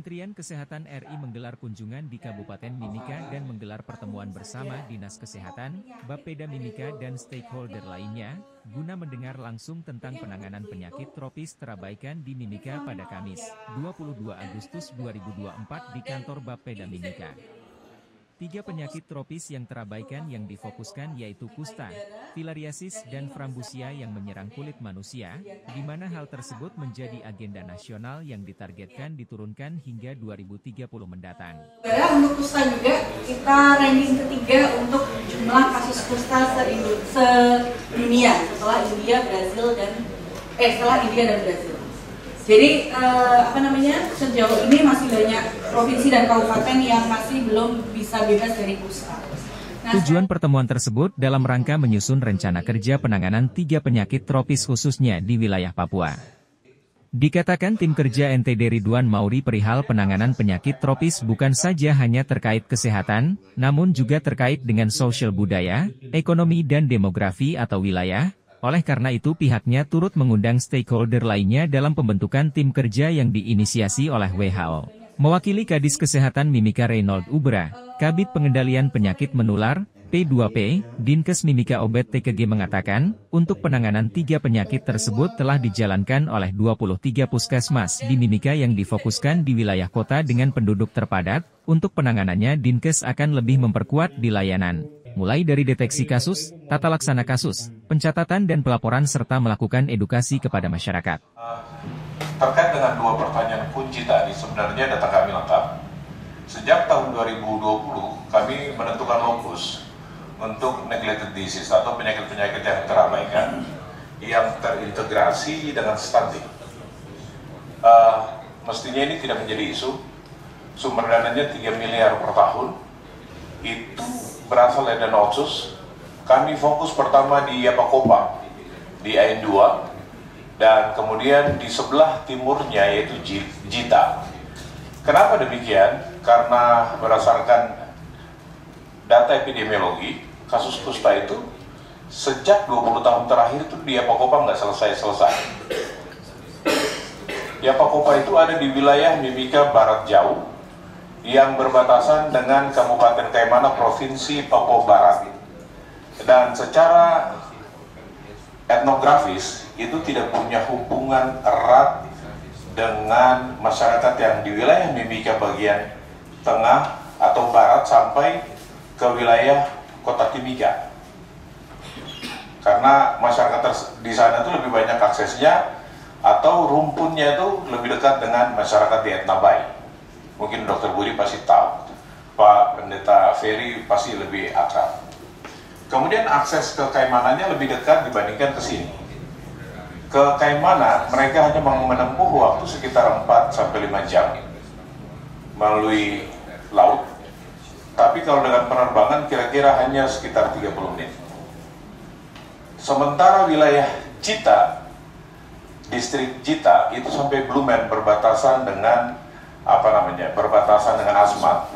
Kementerian Kesehatan RI menggelar kunjungan di Kabupaten Mimika dan menggelar pertemuan bersama Dinas Kesehatan, Bapeda Mimika dan stakeholder lainnya, guna mendengar langsung tentang penanganan penyakit tropis terabaikan di Mimika pada Kamis, 22 Agustus 2024 di kantor Bapeda Mimika. 3 penyakit tropis yang terabaikan yang difokuskan yaitu kusta, filariasis dan frambusia yang menyerang kulit manusia, di mana hal tersebut menjadi agenda nasional yang ditargetkan diturunkan hingga 2030 mendatang. Untuk kusta juga, kita ranking ketiga untuk jumlah kasus kusta se-dunia setelah India dan Brazil. Jadi sejauh ini masih banyak provinsi dan kabupaten yang masih belum bisa bebas dari kusta. Tujuan pertemuan tersebut dalam rangka menyusun rencana kerja penanganan 3 penyakit tropis khususnya di wilayah Papua. Dikatakan tim kerja NTD Ridwan Mauri perihal penanganan penyakit tropis bukan saja hanya terkait kesehatan, namun juga terkait dengan sosial budaya, ekonomi dan demografi atau wilayah. Oleh karena itu pihaknya turut mengundang stakeholder lainnya dalam pembentukan tim kerja yang diinisiasi oleh WHO. Mewakili Kadis Kesehatan Mimika Reynold Ubra, Kabid Pengendalian Penyakit Menular, P2P, Dinkes Mimika Obed TKG mengatakan, untuk penanganan 3 penyakit tersebut telah dijalankan oleh 23 puskesmas di Mimika yang difokuskan di wilayah kota dengan penduduk terpadat. Untuk penanganannya Dinkes akan lebih memperkuat di layanan, mulai dari deteksi kasus, tata laksana kasus, pencatatan dan pelaporan serta melakukan edukasi kepada masyarakat. Terkait dengan 2 pertanyaan kunci tadi, sebenarnya data kami lengkap. Sejak tahun 2020, kami menentukan lokus untuk neglected disease atau penyakit-penyakit yang terabaikan, yang terintegrasi dengan stunting. Mestinya ini tidak menjadi isu. Sumber dananya 3 miliar per tahun. Itu berasal dari dana otsus. Kami fokus pertama di Yapakopa, di AN2, dan kemudian di sebelah timurnya yaitu Jita. Kenapa demikian? Karena berdasarkan data epidemiologi, kasus kusta itu sejak 20 tahun terakhir itu di Yapakopa nggak selesai-selesai. Yapakopa itu ada di wilayah Mimika Barat Jauh, yang berbatasan dengan Kabupaten Kaimana, Provinsi Papua Barat. Dan secara etnografis, itu tidak punya hubungan erat dengan masyarakat yang di wilayah Mimika bagian tengah atau barat sampai ke wilayah kota Timika. Karena masyarakat di sana itu lebih banyak aksesnya, atau rumpunnya itu lebih dekat dengan masyarakat di Etnabai. Mungkin Dr. Budi pasti tahu, Pak Pendeta Ferry pasti lebih akrab. Kemudian akses ke Kaimananya lebih dekat dibandingkan ke sini. Ke Kaimana mereka hanya menempuh waktu sekitar 4-5 jam melalui laut. Tapi kalau dengan penerbangan kira-kira hanya sekitar 30 menit. Sementara wilayah Jita, distrik Jita itu sampai Blumen berbatasan dengan berbatasan dengan Asmat,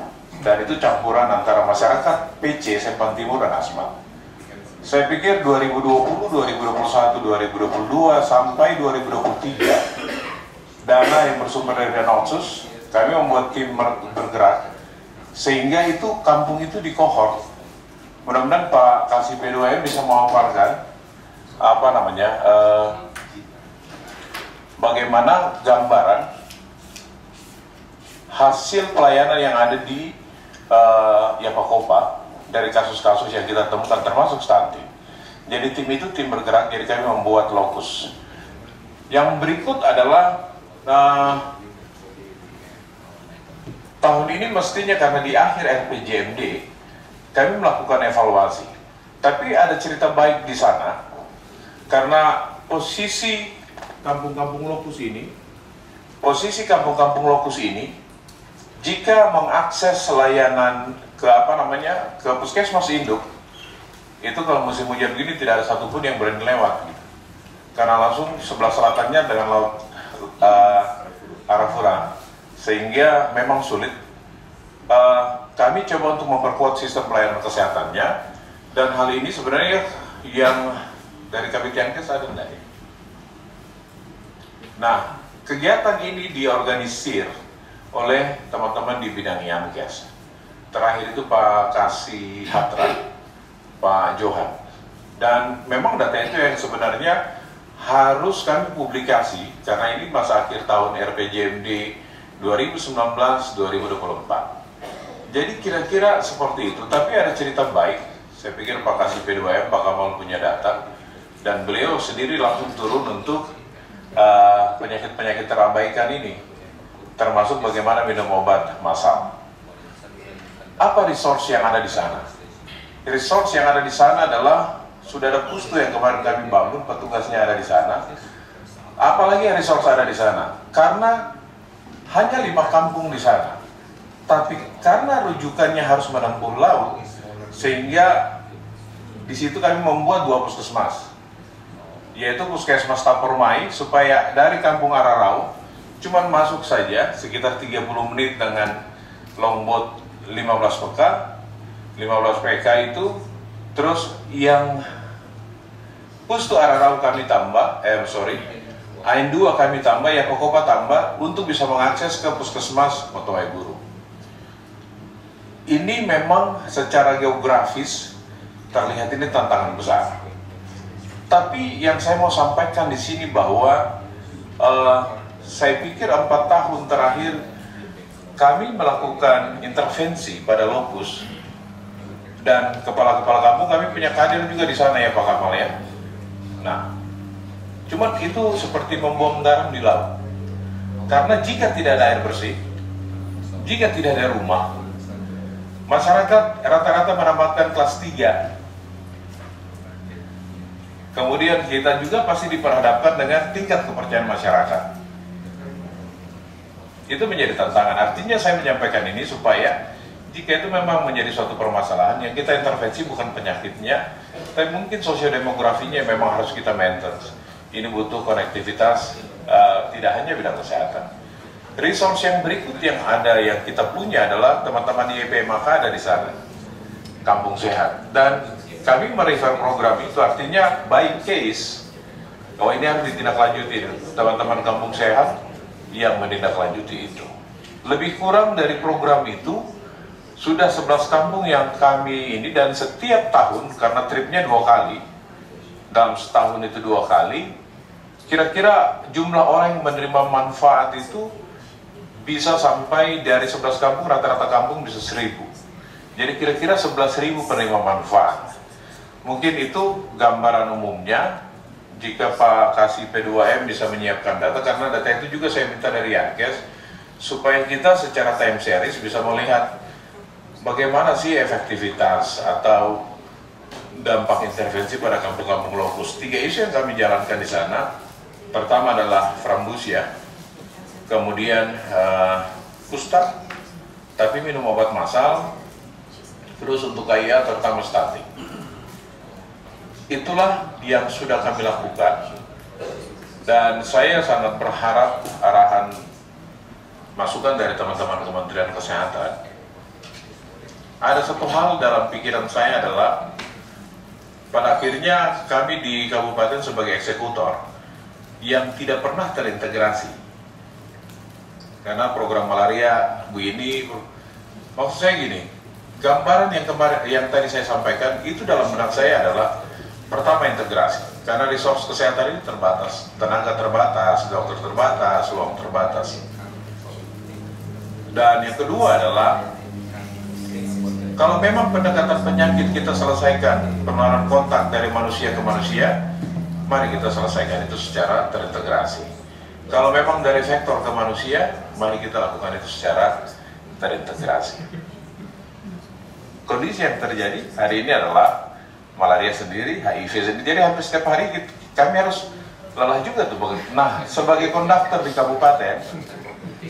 dan itu campuran antara masyarakat PC, Sempang Timur dan Asmat. Saya pikir 2020, 2021, 2022 sampai 2023 dana yang bersumber dari dana otsus, kami membuat tim bergerak sehingga itu kampung itu dikohort. Mudah-mudahan Pak Kasih P2M bisa memaparkan bagaimana gambaran hasil pelayanan yang ada di Yapakopa dari kasus-kasus yang kita temukan termasuk stunting. Jadi tim itu tim bergerak, jadi kami membuat lokus. Yang berikut adalah tahun ini mestinya karena di akhir RPJMD kami melakukan evaluasi. Tapi ada cerita baik di sana karena posisi kampung-kampung lokus ini jika mengakses layanan ke puskesmas induk, itu kalau musim hujan begini tidak ada satupun yang berani lewat gitu. Karena langsung sebelah selatannya dengan laut Arafura, sehingga memang sulit. Kami coba untuk memperkuat sistem pelayanan kesehatannya, dan hal ini sebenarnya yang dari Kabid Yankes ada enggak ya? Nah, kegiatan ini diorganisir oleh teman-teman di bidang Yankes. Terakhir itu Pak Kasih Hatra, Pak Johan. Dan memang data itu yang sebenarnya harus kami publikasi, karena ini masa akhir tahun RPJMD 2019-2024. Jadi kira-kira seperti itu, tapi ada cerita baik. Saya pikir Pak Kasih P2M, Pak Kamal punya data, dan beliau sendiri langsung turun untuk penyakit-penyakit terabaikan ini, termasuk bagaimana minum obat massal. Apa resource yang ada di sana? Resource yang ada di sana adalah sudah ada pustu yang kemarin kami bangun, petugasnya ada di sana. Apalagi yang resource ada di sana? Karena hanya 5 kampung di sana, tapi karena rujukannya harus menempuh laut, sehingga di situ kami membuat 2 puskesmas, yaitu Puskesmas Tapormai, supaya dari Kampung Ararau cuman masuk saja sekitar 30 menit dengan longboat 15 PK itu. Terus yang Pustu Ararau kami tambah, Ain 2 kami tambah, yang Kokopa tambah untuk bisa mengakses ke Puskesmas Motoai Buru. Ini memang secara geografis terlihat ini tantangan besar. Tapi yang saya mau sampaikan di sini bahwa saya pikir 4 tahun terakhir kami melakukan intervensi pada Lokus, dan kepala-kepala kampung kami punya kader juga di sana ya Pak Kamal ya. Nah, cuman itu seperti membuang garam di laut. Karena jika tidak ada air bersih, jika tidak ada rumah, masyarakat rata-rata mendapatkan kelas 3. Kemudian kita juga pasti diperhadapkan dengan tingkat kepercayaan masyarakat. Itu menjadi tantangan. Artinya saya menyampaikan ini supaya jika itu memang menjadi suatu permasalahan yang kita intervensi bukan penyakitnya, tapi mungkin sosiodemografinya memang harus kita maintenance. Ini butuh konektivitas, tidak hanya bidang kesehatan. Resource yang berikut yang ada yang kita punya adalah teman-teman YPMK ada di sana, Kampung Sehat, dan kami merefer program itu, artinya by case, oh ini harus ditindaklanjuti, teman-teman Kampung Sehat yang menindaklanjuti itu. Lebih kurang dari program itu sudah 11 kampung yang kami ini, dan setiap tahun karena tripnya 2 kali, dalam setahun itu 2 kali, kira-kira jumlah orang yang menerima manfaat itu bisa sampai dari 11 kampung, rata-rata kampung bisa 1000. Jadi kira-kira 11.000 penerima manfaat. Mungkin itu gambaran umumnya. Jika Pak Kasih P2M bisa menyiapkan data, karena data itu juga saya minta dari Yankes, supaya kita secara time series bisa melihat bagaimana sih efektivitas atau dampak intervensi pada kampung-kampung Lokus. 3 isu yang kami jalankan di sana, pertama adalah Frambusia, kemudian Pustak, tapi minum obat massal, terus untuk KIA terutama statik. Itulah yang sudah kami lakukan, dan saya sangat berharap arahan masukan dari teman-teman Kementerian Kesehatan. Ada satu hal dalam pikiran saya adalah, pada akhirnya kami di kabupaten sebagai eksekutor yang tidak pernah terintegrasi, karena program malaria Bu ini, maksud saya gini, gambaran yang kemarin yang tadi saya sampaikan itu dalam benak saya adalah, pertama integrasi, karena resource kesehatan ini terbatas, tenaga terbatas, dokter terbatas, uang terbatas. Dan yang kedua adalah, kalau memang pendekatan penyakit kita selesaikan, penularan kontak dari manusia ke manusia, mari kita selesaikan itu secara terintegrasi. Kalau memang dari vektor ke manusia, mari kita lakukan itu secara terintegrasi. Kondisi yang terjadi hari ini adalah malaria sendiri, HIV sendiri, jadi hampir setiap hari kami harus lelah juga tuh. Nah, sebagai konduktor di kabupaten,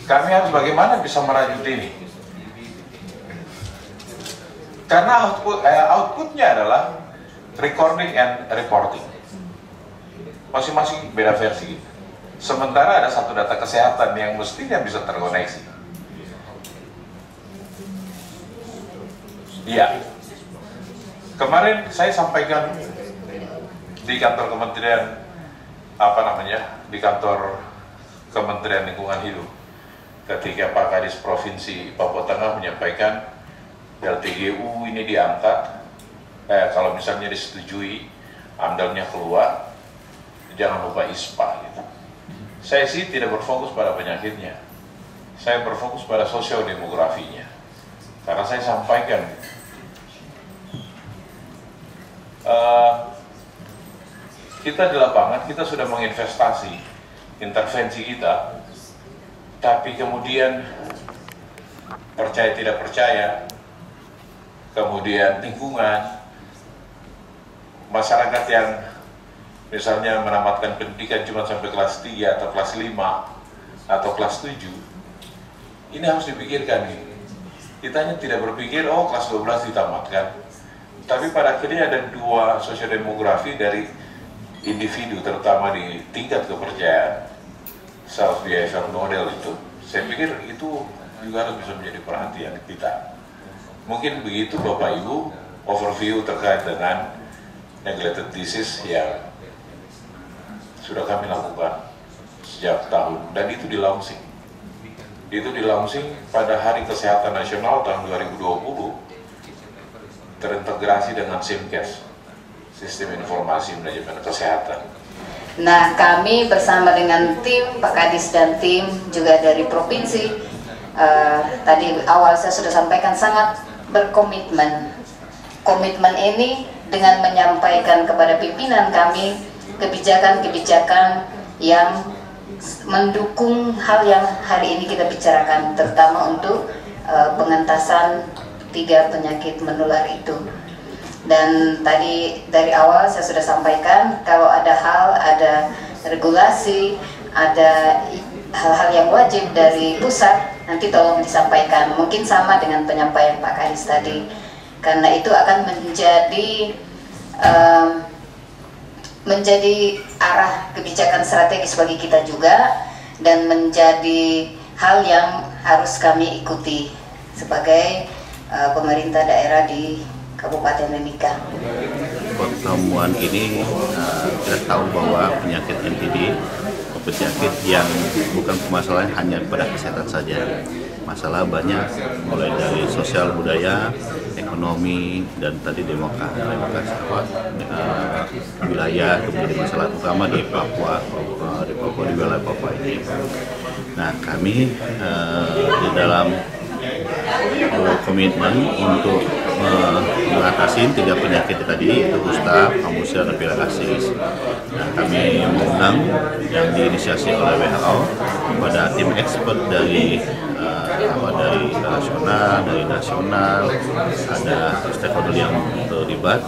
kami harus bagaimana bisa merajut ini, karena outputnya adalah recording and reporting, masing-masing beda versi. Sementara ada satu data kesehatan yang mestinya bisa terkoneksi. Iya. Kemarin saya sampaikan di kantor Kementerian di kantor Kementerian Lingkungan Hidup, ketika Pak Kadis Provinsi Papua Tengah menyampaikan LTGU ini diangkat, kalau misalnya disetujui, AMDAL-nya keluar, jangan lupa ISPA gitu. Saya sih tidak berfokus pada penyakitnya, saya berfokus pada sosiodemografinya. Karena saya sampaikan, kita di lapangan, kita sudah menginvestasi intervensi kita, tapi kemudian percaya tidak percaya, kemudian lingkungan, masyarakat yang misalnya menamatkan pendidikan cuma sampai kelas 3 atau kelas 5 atau kelas 7, ini harus dipikirkan nih. Kita hanya tidak berpikir, oh kelas 12 ditamatkan, tapi pada akhirnya ada dua sosiodemografi dari individu, terutama di tingkat kepercayaan self behavior model itu. Saya pikir itu juga harus bisa menjadi perhatian kita. Mungkin begitu Bapak Ibu overview terkait dengan neglected disease yang sudah kami lakukan sejak tahun, dan itu di launching. Itu di launching pada Hari Kesehatan Nasional tahun 2020, terintegrasi dengan SIMKES, Sistem Informasi Manajemen Kesehatan. Nah, kami bersama dengan tim Pak Kadis dan tim juga dari provinsi, tadi awal saya sudah sampaikan sangat berkomitmen. Komitmen ini dengan menyampaikan kepada pimpinan kami kebijakan-kebijakan yang mendukung hal yang hari ini kita bicarakan, terutama untuk pengentasan 3 penyakit menular itu. Dan tadi dari awal saya sudah sampaikan, kalau ada hal, ada regulasi, ada hal-hal yang wajib dari pusat, nanti tolong disampaikan. Mungkin sama dengan penyampaian Pak Kadis tadi, karena itu akan menjadi arah kebijakan strategis bagi kita juga, dan menjadi hal yang harus kami ikuti sebagai pemerintah daerah di Kabupaten Mimika. Pertemuan ini kita tahu bahwa penyakit NTD penyakit yang bukan permasalahan hanya pada kesehatan saja. Masalah banyak, mulai dari sosial, budaya, ekonomi, dan tadi demokrasi wilayah, kemudian masalah utama di Papua, di wilayah Papua ini. Nah, kami di dalam komitmen untuk mengatasi 3 penyakit tadi, itu kusta, amusia, dan filariasis. Nah, kami mengundang yang diinisiasi oleh WHO pada tim expert dari internasional, dari nasional, ada stakeholder yang terlibat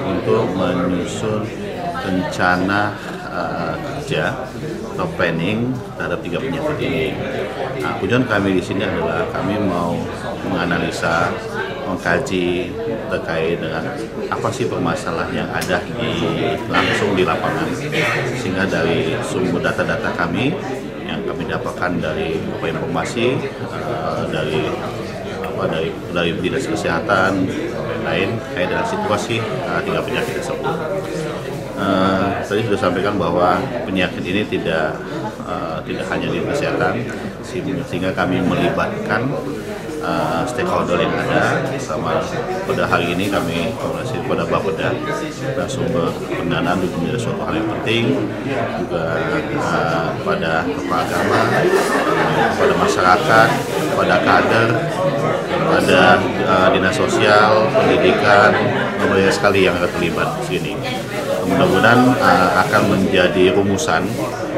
untuk menyusun rencana kerja atau planning terhadap 3 penyakit ini. Nah, tujuan kami di sini adalah kami mau menganalisa, mengkaji terkait dengan apa sih permasalahan yang ada langsung di lapangan, sehingga dari sumber data-data kami yang kami dapatkan dari informasi dari dinas kesehatan dan lain kait dengan situasi 3 penyakit tersebut. Tadi sudah sampaikan bahwa penyakit ini tidak hanya di kesehatan, sehingga kami melibatkan stakeholder yang ada. Sama pada hari ini kami komunikasi kepada Bapeda dan sumber pendanaan itu menjadi suatu hal yang penting, juga kepada kepala agama, kepada masyarakat, kepada kader, kepada dinas sosial, pendidikan, banyak sekali yang akan terlibat di sini. Mudah-mudahan akan menjadi rumusan,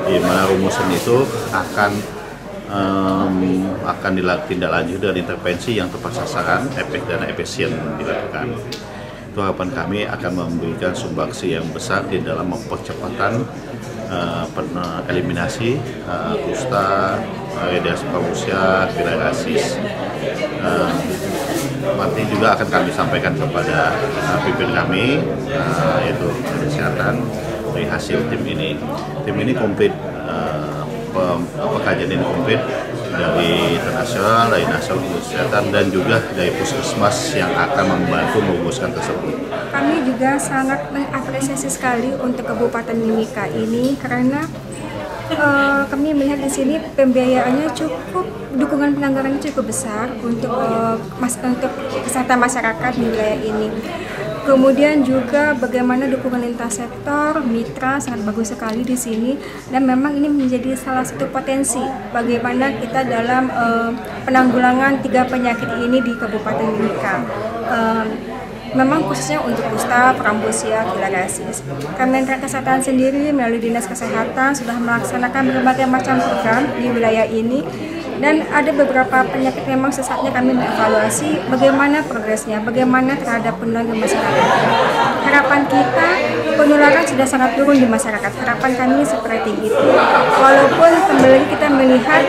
di mana rumusan itu akan ditindaklanjuti dengan intervensi yang tepat sasaran, efek dan efisien dilakukan. Itu harapan kami akan memberikan sumbangsi yang besar di dalam mempercepatan eliminasi kusta, radiasi amusia, filariasis. Nanti juga akan kami sampaikan kepada pimpinan kami, yaitu kesehatan, dari hasil tim ini. Tim ini komplit, kajian ini komplit dari internasional, dari nasional kesehatan, dan juga dari puskesmas yang akan membantu merumuskan tersebut. Kami juga sangat mengapresiasi sekali untuk Kabupaten Mimika ini, karena Kami melihat di sini pembiayaannya cukup, dukungan penanggulangannya cukup besar untuk untuk kesehatan masyarakat di wilayah ini. Kemudian juga bagaimana dukungan lintas sektor, mitra sangat bagus sekali di sini, dan memang ini menjadi salah satu potensi bagaimana kita dalam penanggulangan 3 penyakit ini di Kabupaten Mimika. Memang khususnya untuk kusta, parambusia, filariasis. Kementerian Kesehatan sendiri melalui Dinas Kesehatan sudah melaksanakan berbagai macam program di wilayah ini, dan ada beberapa penyakit memang sesaatnya kami mengevaluasi bagaimana progresnya, bagaimana terhadap penularan di masyarakat. Harapan kita, penularan sudah sangat turun di masyarakat. Harapan kami seperti itu. Walaupun kembali kita melihat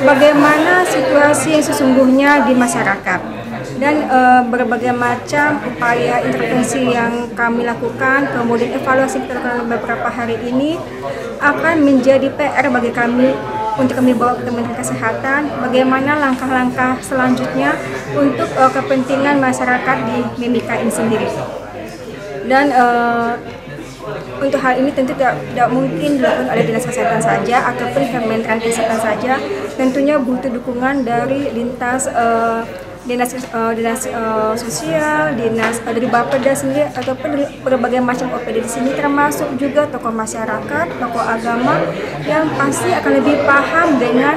bagaimana situasi yang sesungguhnya di masyarakat. Dan berbagai macam upaya intervensi yang kami lakukan, kemudian evaluasi kita lakukan beberapa hari ini akan menjadi PR bagi kami untuk kami bawa ke Kementerian Kesehatan, bagaimana langkah-langkah selanjutnya untuk kepentingan masyarakat di Mimika ini sendiri. Dan untuk hal ini tentu tidak mungkin dilakukan oleh Dinas Kesehatan saja ataupun Kementerian Kesehatan saja, tentunya butuh dukungan dari lintas dinas sosial, dinas dari Bapeda sendiri, ataupun dari berbagai macam OPD di sini, termasuk juga tokoh masyarakat, tokoh agama yang pasti akan lebih paham dengan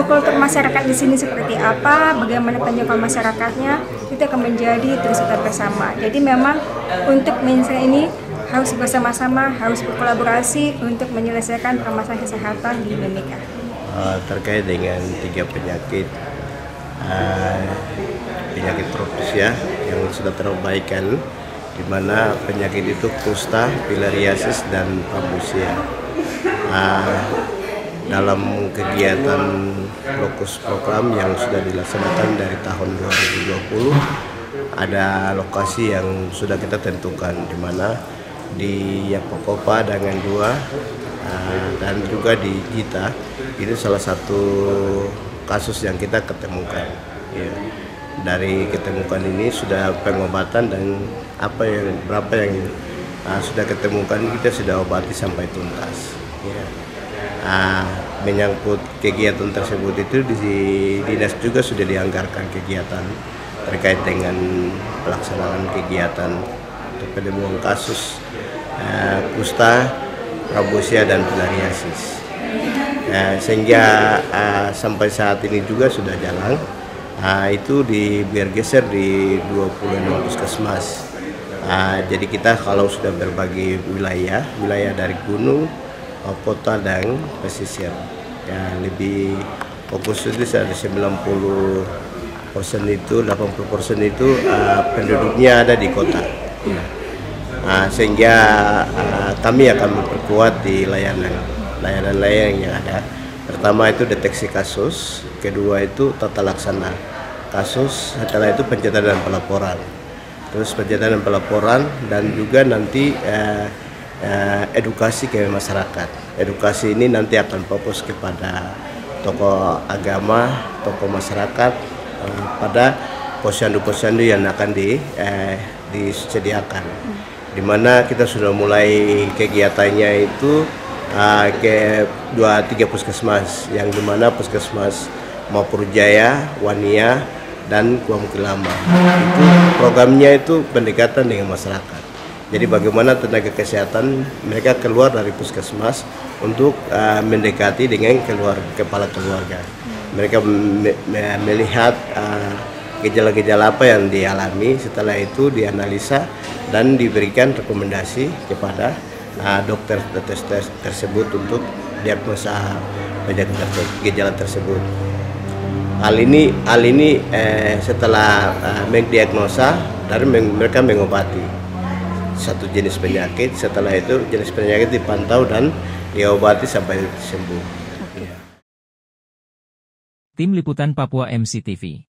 kultur masyarakat di sini seperti apa, bagaimana penyokong masyarakatnya, itu akan menjadi terus kita bersama. Jadi memang untuk menyelesaikan ini harus bersama-sama, harus berkolaborasi untuk menyelesaikan permasalahan kesehatan di Mimika. Terkait dengan 3 penyakit tropis ya yang sudah terabaikan, di mana penyakit itu kusta, filariasis, dan parambusia. Dalam kegiatan lokus program yang sudah dilaksanakan dari tahun 2020, ada lokasi yang sudah kita tentukan, di mana di Yapokopa dengan 2 dan juga di Gita. Itu salah satu kasus yang kita ketemukan. Ya. Dari ketemukan ini sudah pengobatan, dan berapa yang sudah ketemukan kita sudah obati sampai tuntas. Ya. Menyangkut kegiatan tersebut itu di dinas juga sudah dianggarkan kegiatan terkait dengan pelaksanaan kegiatan untuk penemuan kasus kusta, parambusia, dan filariasis. Sehingga sampai saat ini juga sudah jalan, itu bergeser di 26 puskesmas. Jadi kita kalau sudah berbagi wilayah dari gunung, kota, dan pesisir, ya lebih fokus itu ada 90% itu, 80% itu penduduknya ada di kota. Sehingga kami akan memperkuat di layanan yang ada. Pertama itu deteksi kasus, kedua itu tata laksana kasus, setelah itu pencatatan dan pelaporan. Terus pencatatan dan pelaporan, dan juga nanti edukasi ke masyarakat. Edukasi ini nanti akan fokus kepada tokoh agama, tokoh masyarakat pada posyandu-posyandu yang akan disediakan. Di mana kita sudah mulai kegiatannya itu ke 2-3 puskesmas, yang dimana puskesmas Mapurjaya, Wania, dan Kuamukilama. Itu programnya itu pendekatan dengan masyarakat. Jadi bagaimana tenaga kesehatan mereka keluar dari puskesmas untuk mendekati dengan kepala keluarga. Mereka melihat gejala-gejala apa yang dialami, setelah itu dianalisa dan diberikan rekomendasi kepada dokter tersebut untuk diagnosa gejala tersebut. Hal ini setelah mendiagnosa, dari mereka mengobati satu jenis penyakit. Setelah itu jenis penyakit dipantau dan diobati sampai sembuh. Tim Liputan Papua MCTV.